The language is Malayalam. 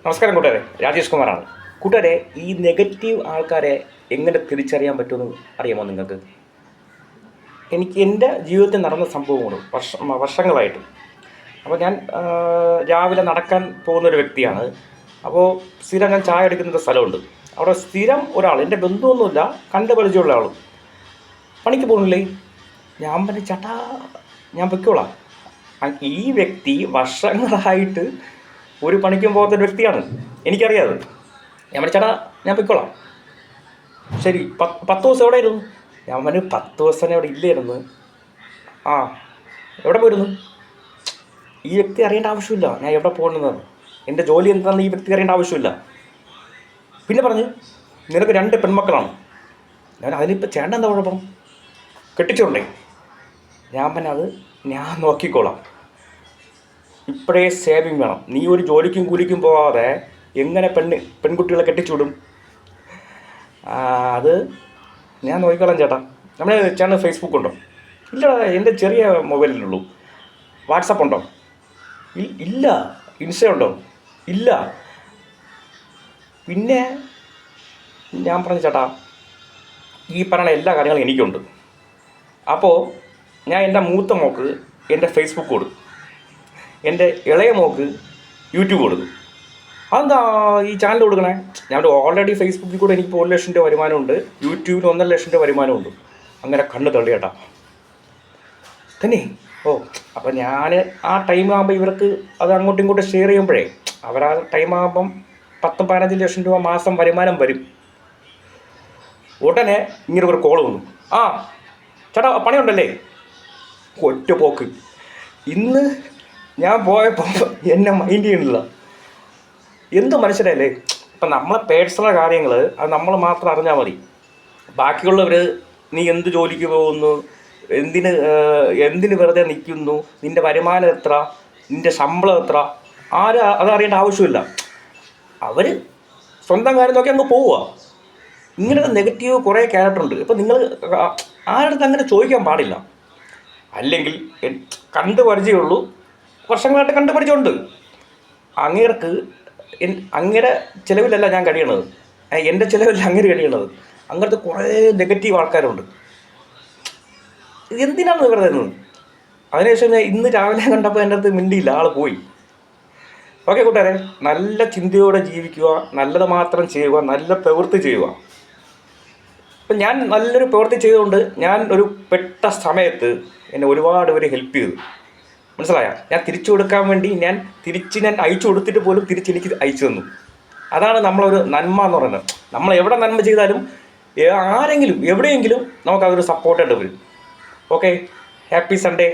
നമസ്കാരം കൂട്ടുകാരെ, രാജേഷ് കുമാറാണ്. കൂട്ടുകാരെ, ഈ നെഗറ്റീവ് ആൾക്കാരെ എങ്ങനെ തിരിച്ചറിയാൻ പറ്റുമെന്ന് അറിയാമോ നിങ്ങൾക്ക്? എനിക്ക് എൻ്റെ ജീവിതത്തിൽ നടന്ന സംഭവങ്ങൾ വർഷങ്ങളായിട്ട്. അപ്പോൾ ഞാൻ രാവിലെ നടക്കാൻ പോകുന്നൊരു വ്യക്തിയാണ്. അപ്പോൾ സ്ഥിരം ഞാൻ ചായ എടുക്കുന്ന സ്ഥലമുണ്ട്. അവിടെ സ്ഥിരം ഒരാൾ, എൻ്റെ ബന്ധുവൊന്നുമില്ല, കണ്ട് പരിചയമുള്ള ആൾ, പണിക്ക് പോകുന്നില്ലേ? ഞാൻ പറഞ്ഞു, ചേട്ടാ ഞാൻ പൊയ്ക്കോളാം. ഈ വ്യക്തി വർഷങ്ങളായിട്ട് ഒരു പണിക്കും പോകാത്തൊരു വ്യക്തിയാണ്, എനിക്കറിയാതെ. ഞാൻ പറഞ്ഞു, ചേട്ടാ ഞാൻ പൊയ്ക്കോളാം. ശരി, 10 ദിവസം എവിടെ ആയിരുന്നു? ഞാൻ പറഞ്ഞു, 10 ദിവസം അവിടെ ഇല്ലായിരുന്നു. ആ, എവിടെ പോയിരുന്നു? ഈ വ്യക്തി അറിയേണ്ട ആവശ്യമില്ല ഞാൻ എവിടെ പോകുന്നത്, എൻ്റെ ജോലി എന്താണെന്ന് ഈ വ്യക്തി അറിയേണ്ട ആവശ്യമില്ല. പിന്നെ പറഞ്ഞു, നിനക്ക് 2 പെൺമക്കളാണ്. ഞാൻ അതിനിപ്പോൾ ചേട്ടൻ എന്താ കുഴപ്പം? കെട്ടിച്ചോണ്ടേ? ഞാൻ പറഞ്ഞത് ഞാൻ നോക്കിക്കോളാം. ഇപ്പോഴേ സേവിങ് വേണം. നീ ഒരു ജോലിക്കും കൂലിക്കും പോകാതെ എങ്ങനെ പെൺകുട്ടികളെ കെട്ടിച്ചുവിടും? അത് ഞാൻ നോക്കിക്കോളാം ചേട്ടാ. നമ്മുടെ ചേട്ടന് ഫേസ്ബുക്ക് ഉണ്ടോ? ഇല്ല, എൻ്റെ ചെറിയ മൊബൈലിലുള്ളൂ. വാട്സപ്പ് ഉണ്ടോ? ഇല്ല. ഇൻസ്റ്റ ഉണ്ടോ? ഇല്ല. പിന്നെ ഞാൻ പറഞ്ഞു, ചേട്ടാ ഈ പറയുന്ന എല്ലാ കാര്യങ്ങളും എനിക്കുണ്ട്. അപ്പോൾ ഞാൻ എൻ്റെ മൂത്ത മോക്ക് എൻ്റെ ഫേസ്ബുക്ക് കൊടുക്കും, എൻ്റെ ഇളയ മോക്ക് യൂട്യൂബ് കൊടുക്കും. അതെന്താ ഈ ചാനൽ കൊടുക്കണേ? ഞാൻ ഓൾറെഡി ഫേസ്ബുക്കിൽ കൂടെ എനിക്ക് 1 ലക്ഷം രൂപ വരുമാനമുണ്ട്, യൂട്യൂബിൽ 1.5 ലക്ഷം രൂപ വരുമാനമുണ്ട്. അങ്ങനെ കണ്ണ് തള്ളി ചേട്ടാ തന്നെ. ഓ, അപ്പം ഞാൻ ആ ടൈം ആകുമ്പോൾ ഇവർക്ക് അത് അങ്ങോട്ടും ഇങ്ങോട്ടും ഷെയർ ചെയ്യുമ്പോഴേ അവർ ആ ടൈം ആകുമ്പം 10-15 ലക്ഷം രൂപ മാസം വരുമാനം വരും. ഉടനെ ഇങ്ങനെ ഒരു കോൾ വന്നു. ആ ചേട്ടാ പണിയുണ്ടല്ലേ? ഒറ്റ പോക്ക്. ഇന്ന് ഞാൻ പോയപ്പോൾ എന്നെ മൈൻഡ് ചെയ്യണില്ല. എന്ത് മനുഷ്യരല്ലേ? ഇപ്പം നമ്മളെ പേഴ്സണൽ കാര്യങ്ങൾ അത് നമ്മൾ മാത്രം അറിഞ്ഞാൽ മതി. ബാക്കിയുള്ളവർ നീ എന്ത് ജോലിക്ക് പോകുന്നു, എന്തിന് വെറുതെ നിൽക്കുന്നു, നിൻ്റെ വരുമാനം എത്ര, നിൻ്റെ ശമ്പളം എത്ര, ആരും അതറിയേണ്ട ആവശ്യമില്ല. അവർ സ്വന്തം കാര്യം നോക്കി അങ്ങ് പോവുക. ഇങ്ങനത്തെ നെഗറ്റീവ് കുറേ ക്യാരക്ടറുണ്ട്. ഇപ്പം നിങ്ങൾ ആരുടെ അങ്ങനെ ചോദിക്കാൻ പാടില്ല. അല്ലെങ്കിൽ കണ്ടു പരിചയമുള്ളൂ, വർഷങ്ങളായിട്ട് കണ്ടു പരിചയമുണ്ട്. അങ്ങേരെ ചിലവിലല്ല ഞാൻ കഴിയണത്, എൻ്റെ ചിലവില്ല അങ്ങേര് കഴിയണത്. അങ്ങനത്തെ കുറേ നെഗറ്റീവ് ആൾക്കാരുണ്ട്. എന്തിനാണ് ഇവർ തരുന്നത്? അതിനുശേഷം ഞാൻ ഇന്ന് രാവിലെ കണ്ടപ്പോൾ എൻ്റെ അടുത്ത് മിണ്ടിയില്ല, ആൾ പോയി. ഓക്കെ കൂട്ടുകാരെ, നല്ല ചിന്തയോടെ ജീവിക്കുക, നല്ലത് മാത്രം ചെയ്യുക, നല്ല പ്രവൃത്തി ചെയ്യുക. ഇപ്പം ഞാൻ നല്ലൊരു പ്രവൃത്തി ചെയ്തുകൊണ്ട് ഞാൻ ഒരു പെട്ട സമയത്ത് എന്നെ ഒരുപാട് പേര് ഹെൽപ്പ് ചെയ്തു. മനസ്സിലായ? ഞാൻ തിരിച്ചു കൊടുക്കാൻ വേണ്ടി ഞാൻ അയച്ചു കൊടുത്തിട്ട് പോലും തിരിച്ചെനിക്ക് അയച്ചു തന്നു. അതാണ് നമ്മളൊരു നന്മ എന്ന് പറയുന്നത്. നമ്മൾ എവിടെ നന്മ ചെയ്താലും ആരെങ്കിലും എവിടെയെങ്കിലും നമുക്കതൊരു സപ്പോർട്ടായിട്ട് വരും. Okay, happy Sunday.